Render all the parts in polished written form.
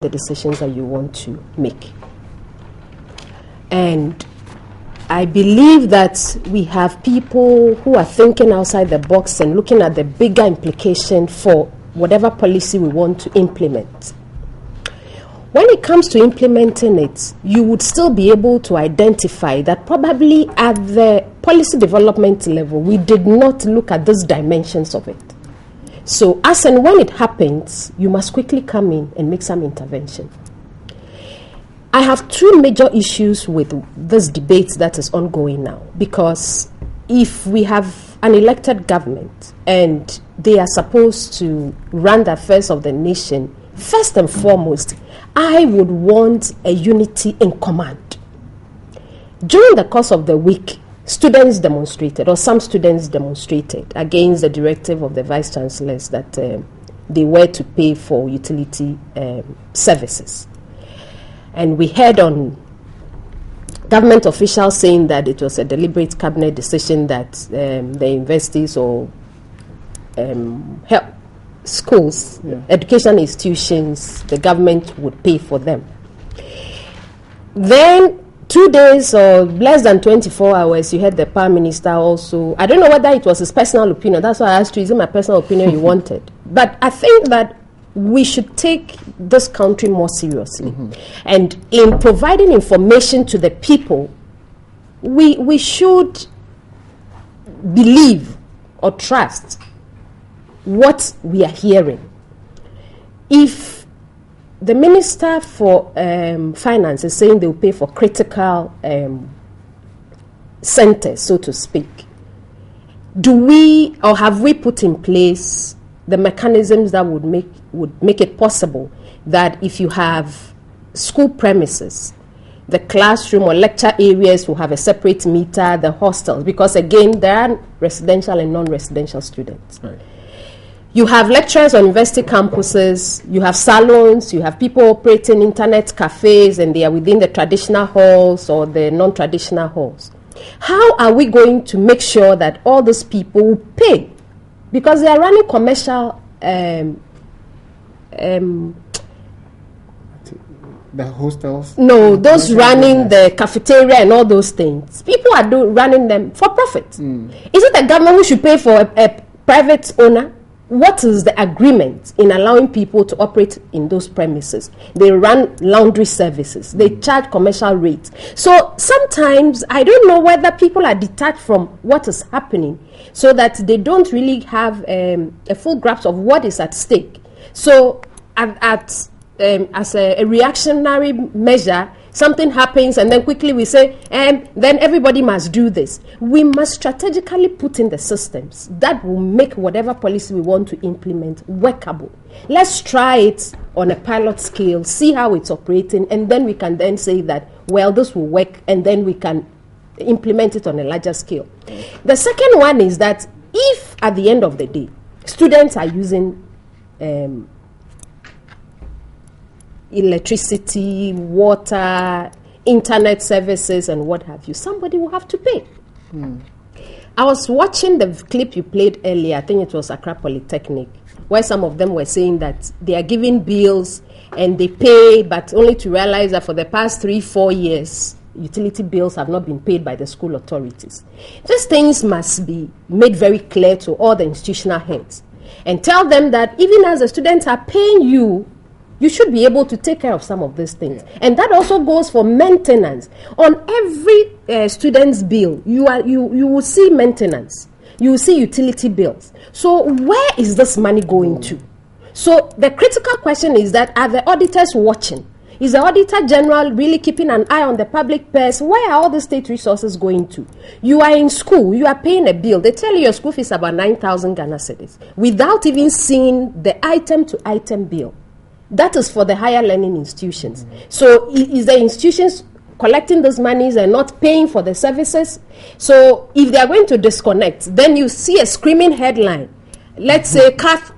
the decisions that you want to make. And I believe that we have people who are thinking outside the box and looking at the bigger implication for whatever policy we want to implement. When it comes to implementing it, you would still be able to identify that probably at the policy development level, we did not look at these dimensions of it. So as and when it happens, you must quickly come in and make some intervention. I have two major issues with this debate that is ongoing now, because if we have an elected government and they are supposed to run the affairs of the nation, first and foremost, I would want a unity in command. During the course of the week, students demonstrated, or some students demonstrated, against the directive of the vice chancellors that they were to pay for utility services. And we heard on government officials saying that it was a deliberate cabinet decision that the universities or schools, education institutions, the government would pay for them. Then 2 days or less than 24 hours, you heard the Prime Minister also. I don't know whether it was his personal opinion. That's why I asked you, is it my personal opinion you wanted? But I think that we should take this country more seriously. And in providing information to the people, we should believe or trust what we are hearing. If the Minister for Finance is saying they will pay for critical centers, so to speak, do we or have we put in place the mechanisms that would make it possible that if you have school premises, the classroom or lecture areas will have a separate meter, the hostels, because again, there are residential and non-residential students. Right. You have lecturers on university campuses, you have salons, you have people operating internet cafes, and they are within the traditional halls or the non-traditional halls. How are we going to make sure that all these people will pay? Because they are running commercial the hostels? No, those running the cafeteria and all those things. People are running them for profit. Is it the government who should pay for a private owner? What is the agreement in allowing people to operate in those premises? They run laundry services. They charge commercial rates. So sometimes I don't know whether people are detached from what is happening so that they don't really have a full grasp of what is at stake. So as a reactionary measure, something happens and then quickly we say, then everybody must do this. We must strategically put in the systems that will make whatever policy we want to implement workable. Let's try it on a pilot scale, see how it's operating, and then we can then say that, well, this will work, and then we can implement it on a larger scale. The second one is that if at the end of the day, students are using electricity, water, internet services, and what have you, somebody will have to pay. I was watching the clip you played earlier, I think it was Accra Polytechnic, where some of them were saying that they are giving bills and they pay, but only to realize that for the past 3-4 years, utility bills have not been paid by the school authorities. These things must be made very clear to all the institutional heads and tell them that even as the students are paying you, you should be able to take care of some of these things. And that also goes for maintenance. On every student's bill, you will see maintenance. You will see utility bills. So where is this money going to? So the critical question is that, are the auditors watching? Is the Auditor General really keeping an eye on the public purse? Where are all the state resources going to? You are in school, you are paying a bill. They tell you your school fees is about 9,000 Ghana cedis without even seeing the item-to-item bill. That is for the higher learning institutions. So is the institutions collecting those monies and not paying for the services? So if they are going to disconnect, then you see a screaming headline. Let's say CAF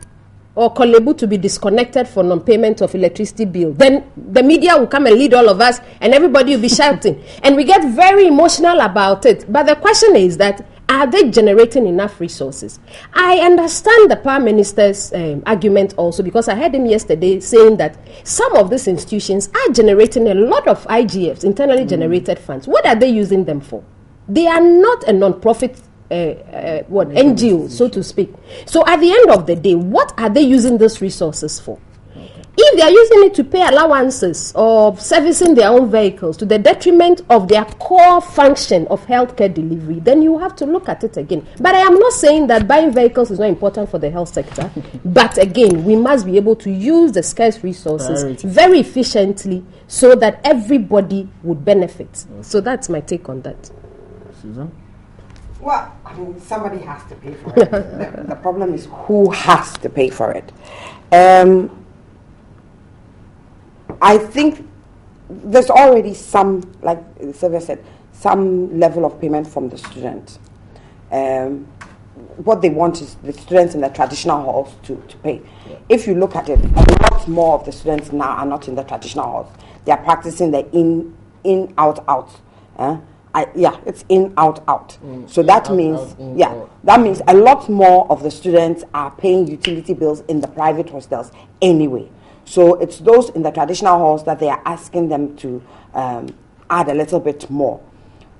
or Kolebu to be disconnected for non-payment of electricity bill. Then the media will come and lead all of us and everybody will be shouting. And we get very emotional about it. But the question is that, Are they generating enough resources? I understand the Prime Minister's argument also, because I heard him yesterday saying that some of these institutions are generating a lot of IGFs, internally generated funds. What are they using them for? They are not a non-profit NGO, so to speak. So at the end of the day, what are they using these resources for? If they are using it to pay allowances or servicing their own vehicles to the detriment of their core function of healthcare delivery, then you have to look at it again. But I am not saying that buying vehicles is not important for the health sector. But again, we must be able to use the scarce resources very efficiently so that everybody would benefit. So that's my take on that. Susan? Well, I mean, somebody has to pay for it. The problem is who has to pay for it. I think there's already some, like Sylvia said, some level of payment from the students. What they want is the students in the traditional halls to pay. Yeah. If you look at it, a lot more of the students now are not in the traditional halls. They are practicing the in, out, out. It's in, out, out. So that means, that means a lot more of the students are paying utility bills in the private hostels anyway. So it's those in the traditional halls that they are asking them to add a little bit more.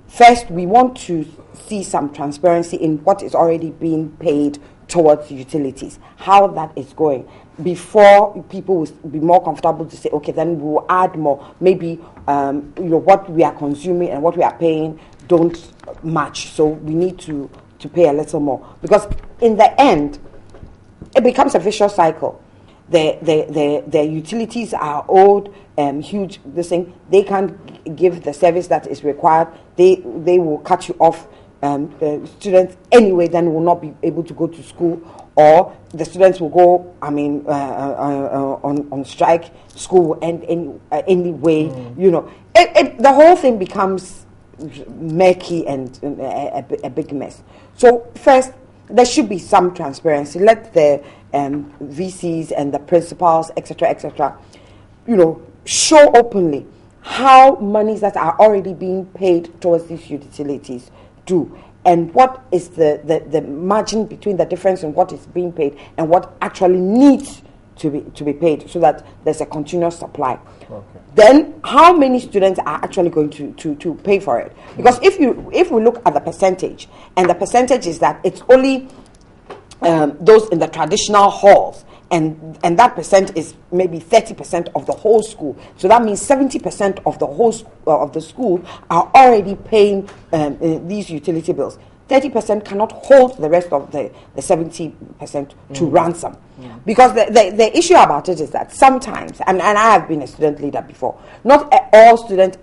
First, we want to see some transparency in what is already being paid towards utilities, how that is going, before people will be more comfortable to say, okay, then we will add more. Maybe what we are consuming and what we are paying don't match, so we need to pay a little more. Because in the end, it becomes a vicious cycle. The utilities are owed huge this thing. They can't give the service that is required. They will cut you off. The students anyway then will not be able to go to school, or the students will go on strike. School will end anyway. The whole thing becomes murky and a big mess. So first, there should be some transparency. Let the VCs and the principals, etc., show openly how monies that are already being paid towards these utilities do, and what is the margin between the difference in what is being paid and what actually needs to be paid, so that there's a continuous supply. Okay. Then how many students are actually going to pay for it? Because if we look at the percentage, and the percentage is that it's only those in the traditional halls, and that percent is maybe 30% of the whole school. So that means 70% of the whole of the school are already paying these utility bills. 30% cannot hold the rest of the 70% to ransom. Because the issue about it is that sometimes, and I have been a student leader before, not all students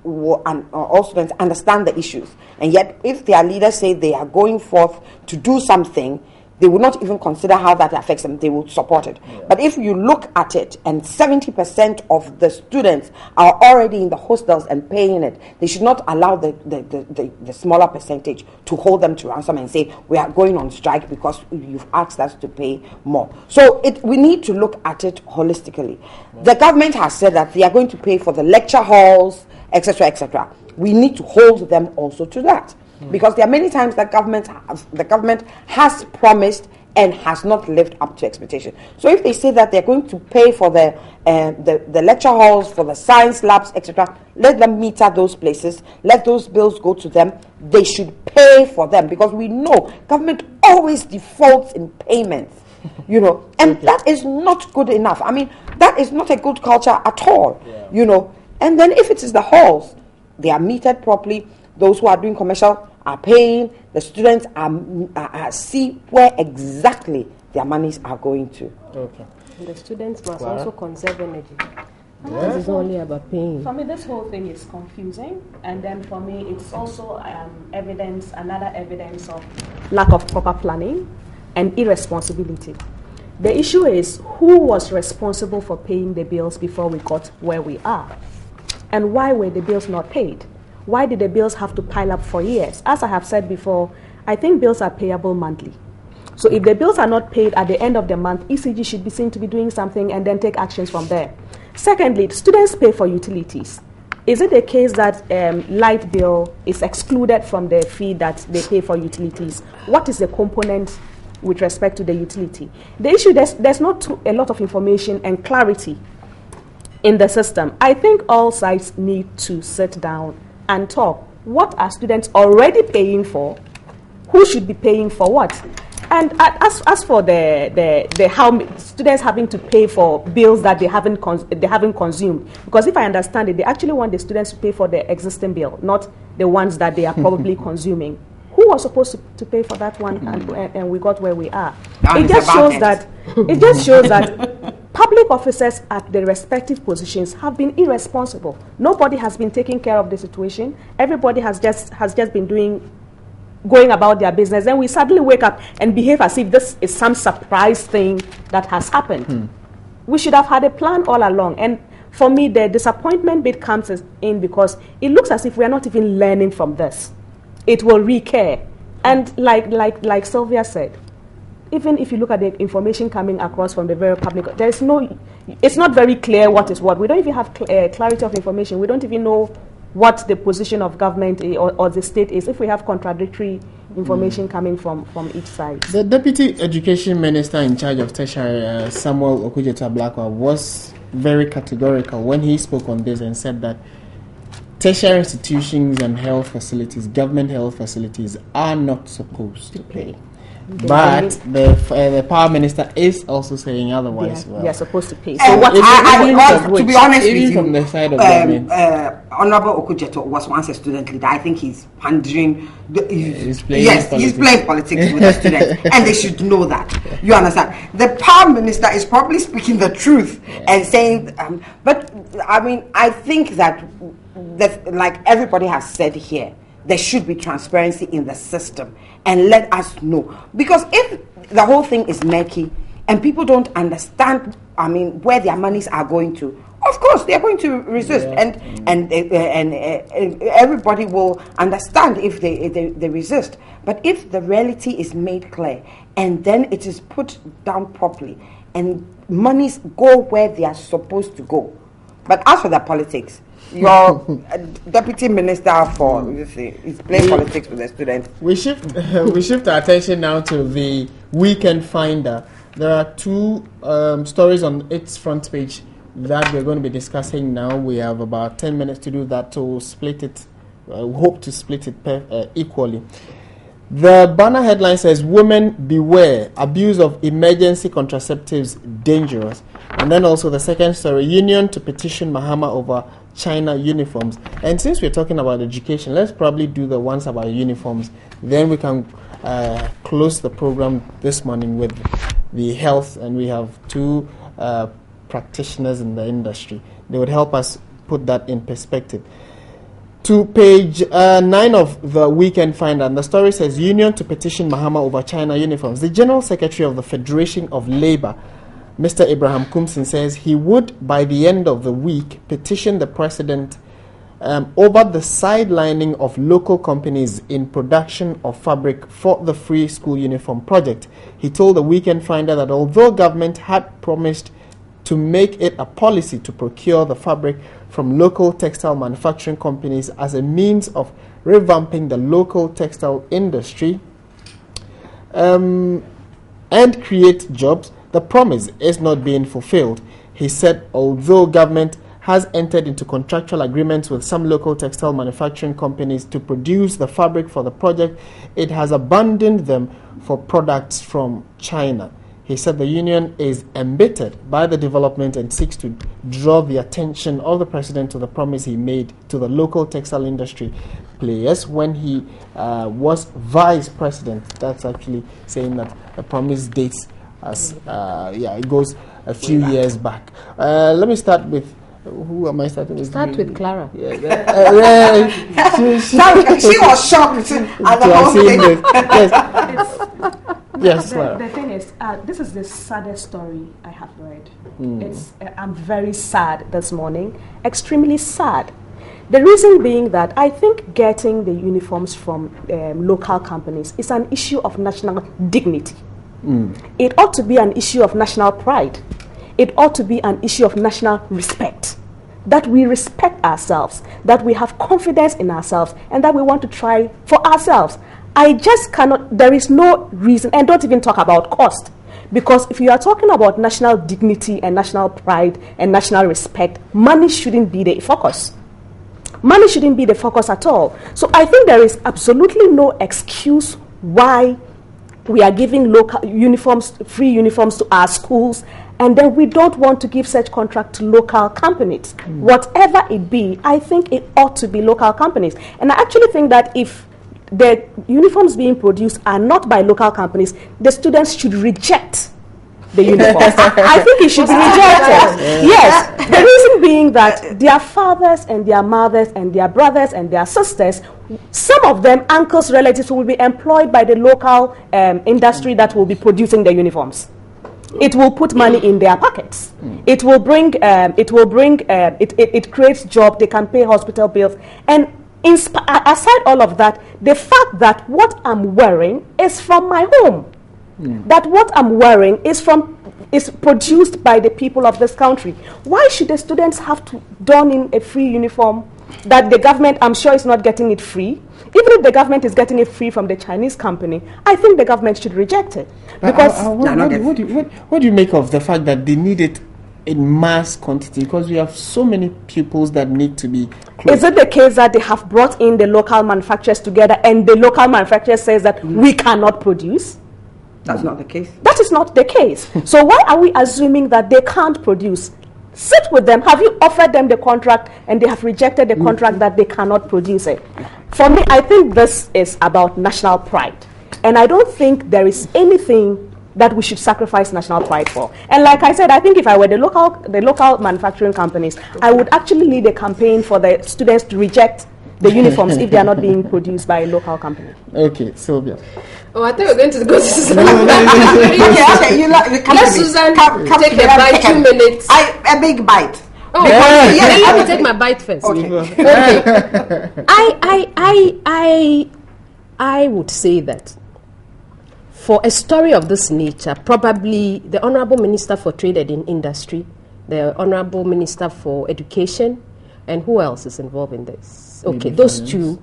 all students understand the issues. And yet, if their leaders say they are going forth to do something, they will not even consider how that affects them. They will support it. Yeah. But if you look at it, and 70% of the students are already in the hostels and paying it, they should not allow the smaller percentage to hold them to ransom and say, we are going on strike because you've asked us to pay more. So we need to look at it holistically. Yeah. The government has said that they are going to pay for the lecture halls, etc., etc. We need to hold them also to that. Because there are many times that the government has promised and has not lived up to expectation. So if they say that they're going to pay for the lecture halls, for the science labs, etc., let them meter those places. Let those bills go to them. They should pay for them, because we know government always defaults in payments. And that is not good enough. I mean, that is not a good culture at all. Yeah. And then if it is the halls, they are metered properly. Those who are doing commercial are paying. The students are see where exactly their monies are going to. Okay. And the students must also conserve energy. This is only about paying. For me, this whole thing is confusing, and then for me, it's also another evidence of lack of proper planning and irresponsibility. The issue is, who was responsible for paying the bills before we got where we are, and why were the bills not paid? Why did the bills have to pile up for years? As I have said before, I think bills are payable monthly. So if the bills are not paid at the end of the month, ECG should be seen to be doing something and then take actions from there. Secondly, students pay for utilities. is it a case that light bill is excluded from the fee that they pay for utilities? What is the component with respect to the utility? The issue, there's not a lot of information and clarity in the system. I think all sides need to sit down and talk. What are students already paying for? Who should be paying for what? And as for the how students having to pay for bills that they haven't consumed, because if I understand it, they actually want the students to pay for the existing bill, not the ones that they are probably consuming. Who was supposed to pay for that one, and we got where we are? It just shows that public officers at the respective positions have been irresponsible. Nobody has been taking care of the situation. Everybody has just been going about their business. Then we suddenly wake up and behave as if this is some surprise thing that has happened. We should have had a plan all along. And for me, the disappointment bit comes in because it looks as if we are not even learning from this. It will recur. And like Sylvia said, even if you look at the information coming across from the very public, it's not very clear what is what. We don't even have clarity of information. We don't even know what the position of government or the state is if we have contradictory information coming from each side. The Deputy Education Minister in charge of tertiary, Samuel Okudzeto-Ablakwa, was very categorical when he spoke on this and said that tertiary institutions and health facilities, government health facilities, are not supposed to pay. But the Power Minister is also saying otherwise. They are supposed to pay. So what to be honest with you, from the side of government, Honorable Okudzeto was once a student leader. I think he's pandering. He's playing politics with the students, and they should know that. You understand? The Power Minister is probably speaking the truth and saying, but I mean, I think that like everybody has said here, there should be transparency in the system and let us know. Because if the whole thing is murky and people don't understand, I mean, where their monies are going to, of course they are going to resist, and everybody will understand if they resist. But if the reality is made clear and then it is put down properly and monies go where they are supposed to go. But as for the politics, your deputy minister is playing politics with the students. We shift our attention now to the Weekend Finder. There are two stories on its front page that we're going to be discussing now. We have about 10 minutes to do that, to split it. Hope to split it equally. The banner headline says, "Women beware, abuse of emergency contraceptives dangerous." And then also the second story, union to petition Mahama over China uniforms. And since we're talking about education, let's probably do the ones about uniforms. Then we can close the program this morning with the health, and we have two practitioners in the industry. They would help us put that in perspective. To page 9 of the Weekend Finder, and the story says, union to petition Mahama over China uniforms. The General Secretary of the Federation of Labour, Mr. Abraham Kumsin, says he would, by the end of the week, petition the president over the sidelining of local companies in production of fabric for the free school uniform project. He told the Weekend Finder that although government had promised to make it a policy to procure the fabric from local textile manufacturing companies as a means of revamping the local textile industry and create jobs, the promise is not being fulfilled. He said although government has entered into contractual agreements with some local textile manufacturing companies to produce the fabric for the project, it has abandoned them for products from China. He said the union is embittered by the development and seeks to draw the attention of the president to the promise he made to the local textile industry players when he was vice president. That's actually saying that the promise dates as it goes a few years back. Let me start with, who am I starting with? Start with Clara. She was shocked at the whole thing. Yes, Clara. The thing is, this is the saddest story I have read. I'm very sad this morning, extremely sad. The reason being that I think getting the uniforms from local companies is an issue of national dignity. It ought to be an issue of national pride. It ought to be an issue of national respect. that we respect ourselves, that we have confidence in ourselves, and that we want to try for ourselves. I just cannot, there is no reason, and don't even talk about cost. Because if you are talking about national dignity and national pride and national respect, money shouldn't be the focus. Money shouldn't be the focus at all. So I think there is absolutely no excuse why we are giving local uniforms, free uniforms to our schools, and then we don't want to give such contract to local companies. Whatever it be, I think it ought to be local companies. And I actually think that if the uniforms being produced are not by local companies, the students should reject the uniforms. I think it should be rejected. Yes, the reason being that their fathers and their mothers and their brothers and their sisters, some of them, uncles, relatives, will be employed by the local industry that will be producing the uniforms. It will put money in their pockets. It will bring, it creates job. They can pay hospital bills. And aside all of that, the fact that what I'm wearing is from my home, that what I'm wearing is produced by the people of this country. Why should the students have to don in a free uniform that the government, I'm sure, is not getting it free? Even if the government is getting it free from the Chinese company, I think the government should reject it. Because what do you make of the fact that they need it in mass quantity, because we have so many pupils that need to be clothed? Is it the case that they have brought in the local manufacturers together and the local manufacturer says that we cannot produce? That's not the case. That is not the case. So why are we assuming that they can't produce? Sit with them. Have you offered them the contract and they have rejected the contract that they cannot produce it? For me, I think this is about national pride. And I don't think there is anything that we should sacrifice national pride for. And like I said, I think if I were the local manufacturing companies, I would actually lead a campaign for the students to reject the uniforms if they are not being produced by a local company. Okay, Sylvia. Oh, I thought we were going to go to Susan. Let Susan take a bite, 2 minutes. A big bite. Oh, let me take my bite first. Okay. I would say that for a story of this nature, probably the Honorable Minister for Trade and Industry, the Honorable Minister for Education, and who else is involved in this? Okay, maybe those finance. Two,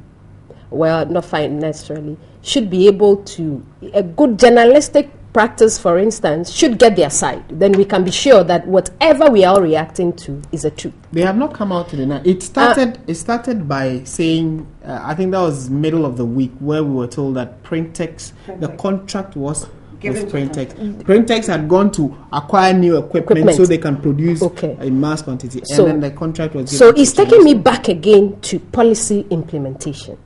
well, not finance necessarily, should be able to, a good journalistic practice, for instance, should get their side. Then we can be sure that whatever we are all reacting to is a truth. They have not come out to deny. It started by saying, I think that was middle of the week, where we were told that Printex, the contract was with Printex. Printex had gone to acquire new equipment so they can produce in mass quantity. So, and then the contract was given. So it's taking me back again to policy implementation,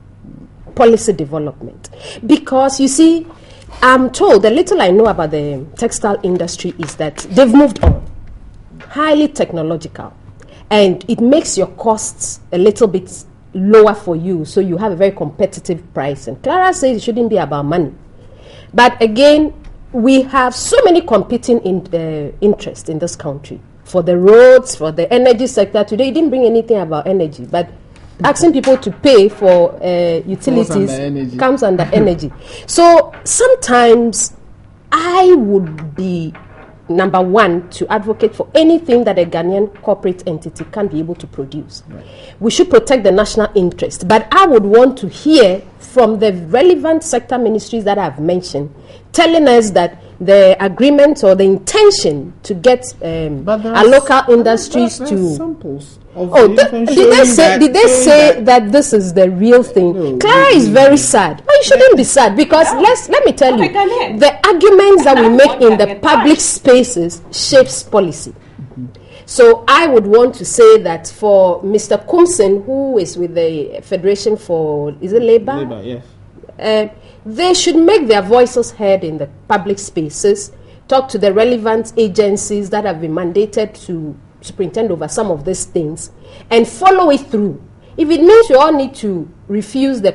policy development. Because you see, I'm told, the little I know about the textile industry is that they've moved on, highly technological, and it makes your costs a little bit lower for you, so you have a very competitive price. And Clara says it shouldn't be about money. But again, we have so many competing interests in this country. For the roads, for the energy sector. Today, you didn't bring anything about energy, but asking people to pay for utilities comes under energy. So sometimes I would be number one to advocate for anything that a Ghanaian corporate entity can be able to produce. Right. We should protect the national interest, but I would want to hear from the relevant sector ministries that I've mentioned telling us that the agreement or the intention to get our local industries to samples. Did they say that this is the real thing? No, Clara is very sad, but you shouldn't be sad, because let me tell you, the arguments that we make in the public spaces shapes policy. So I would want to say that for Mr. Kumsen, who is with the Federation for, is it Labour? Labour, yes. They should make their voices heard in the public spaces, talk to the relevant agencies that have been mandated to superintend over some of these things, and follow it through. If it means you all need to refuse the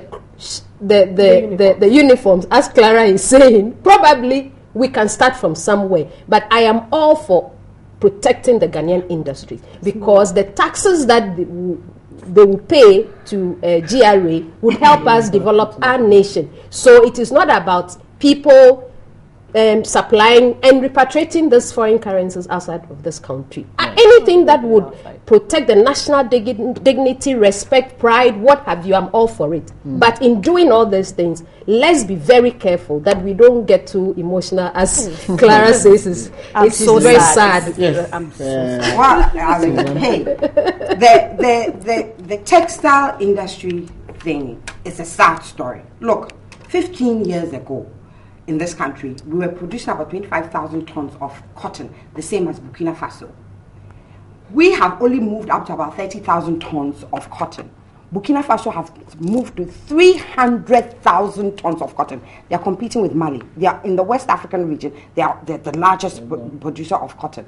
uniforms, as Clara is saying, probably we can start from somewhere. But I am all for protecting the Ghanaian industry, because the taxes that they will pay to GRA would help us develop our nation. So it is not about people supplying and repatriating these foreign currencies outside of this country. Anything that would protect the national dignity, respect, pride, what have you, I'm all for it. But in doing all these things, let's be very careful that we don't get too emotional, as Clara says. It's so very sad. Yes. I'm so sad. Well, hey, the textile industry thing is a sad story. Look, 15 years ago, in this country, we were producing about 25,000 tons of cotton, the same as Burkina Faso. We have only moved up to about 30,000 tons of cotton. Burkina Faso have moved to 300,000 tons of cotton. They are competing with Mali. They are in the West African region. They are the largest producer of cotton.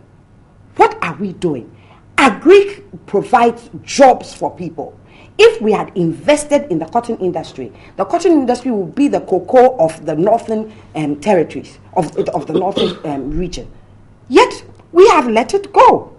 What are we doing? Agri provides jobs for people. If we had invested in the cotton industry would be the cocoa of the northern territories, of the northern region. Yet, we have let it go.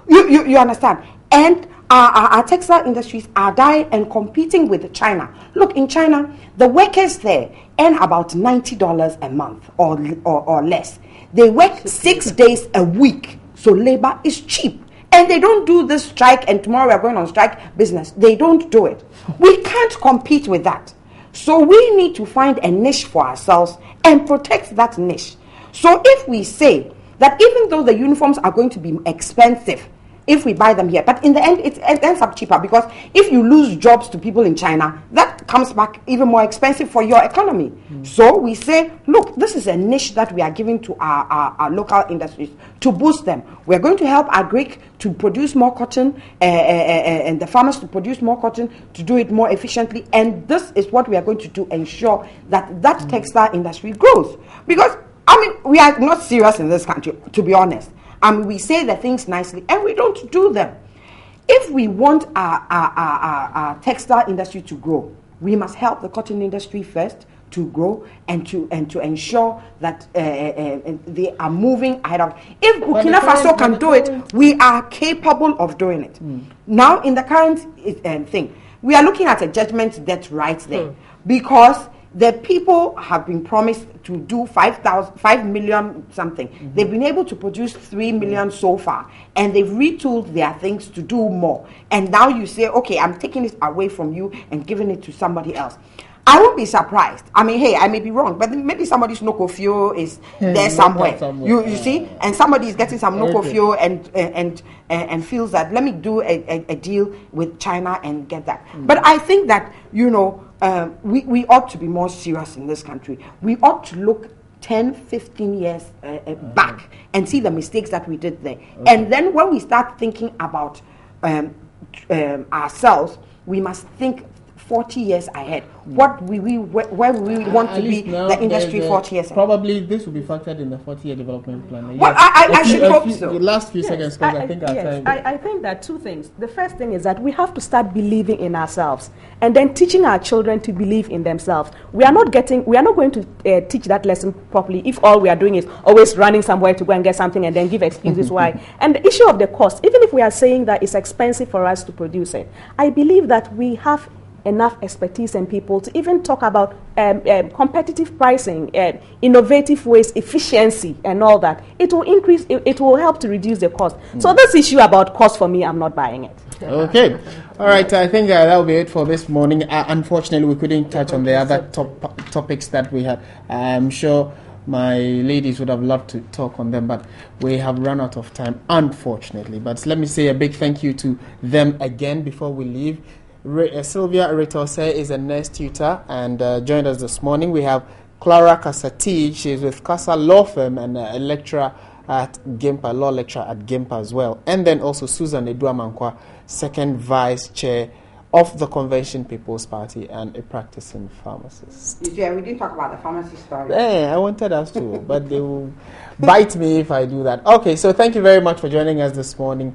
You understand? And our textile industries are dying and competing with China. Look, in China, the workers there earn about $90 a month or less. They work 6 days a week, so labor is cheap. And they don't do this strike and tomorrow we're going on strike business. They don't do it. We can't compete with that. So we need to find a niche for ourselves and protect that niche. So if we say that even though the uniforms are going to be expensive, if we buy them here, but in the end it ends up cheaper, because if you lose jobs to people in China, that comes back even more expensive for your economy. So we say, look, this is a niche that we are giving to our local industries to boost them. We're going to help agric to produce more cotton and the farmers to produce more cotton, to do it more efficiently, and this is what we are going to do, ensure that that textile industry grows. Because we are not serious in this country, to be honest. We say the things nicely and we don't do them. If we want our textile industry to grow, we must help the cotton industry first to grow and to ensure that they are moving ahead of. If Burkina Faso can do it, we are capable of doing it. Now, in the current thing, we are looking at a judgment debt right there, because the people have been promised to do 5 million something. They've been able to produce 3 million so far, and they've retooled their things to do more. And now you say, okay, I'm taking it away from you and giving it to somebody else. I won't be surprised. Hey, I may be wrong, but maybe somebody's Nokofio is there somewhere. You see, and somebody is getting some Nokofio and feels that, let me do a deal with China and get that. But I think that, we ought to be more serious in this country. We ought to look 10, 15 years back and see the mistakes that we did there. And then when we start thinking about ourselves, we must think 40 years ahead. Where we want to be the industry 40 years ahead. Probably this will be factored in the 40-year development plan. Well, I should hope so. The last few seconds, because I think our time. I think that two things. The first thing is that we have to start believing in ourselves, and then teaching our children to believe in themselves. We are not going to teach that lesson properly if all we are doing is always running somewhere to go and get something and then give excuses why. And the issue of the cost, even if we are saying that it's expensive for us to produce it, I believe that we have enough expertise and people to even talk about competitive pricing, innovative ways, efficiency, and all that. It will increase. It will help to reduce the cost. So this issue about cost, for me, I'm not buying it. Okay, all right. I think that will be it for this morning. Unfortunately, we couldn't touch on the other topics that we had. I'm sure my ladies would have loved to talk on them, but we have run out of time, unfortunately. But let me say a big thank you to them again before we leave. Sylvia Retose is a nurse tutor and joined us this morning. We have Clara Kasati. She is with Casa Law Firm and a lecturer at GIMPA, law lecturer at GIMPA as well. And then also Susan Eduamankwa, second vice chair of the Convention People's Party and a practicing pharmacist. Yeah, we didn't talk about the pharmacy story. I wanted us to, but they will bite me if I do that. Okay, so thank you very much for joining us this morning.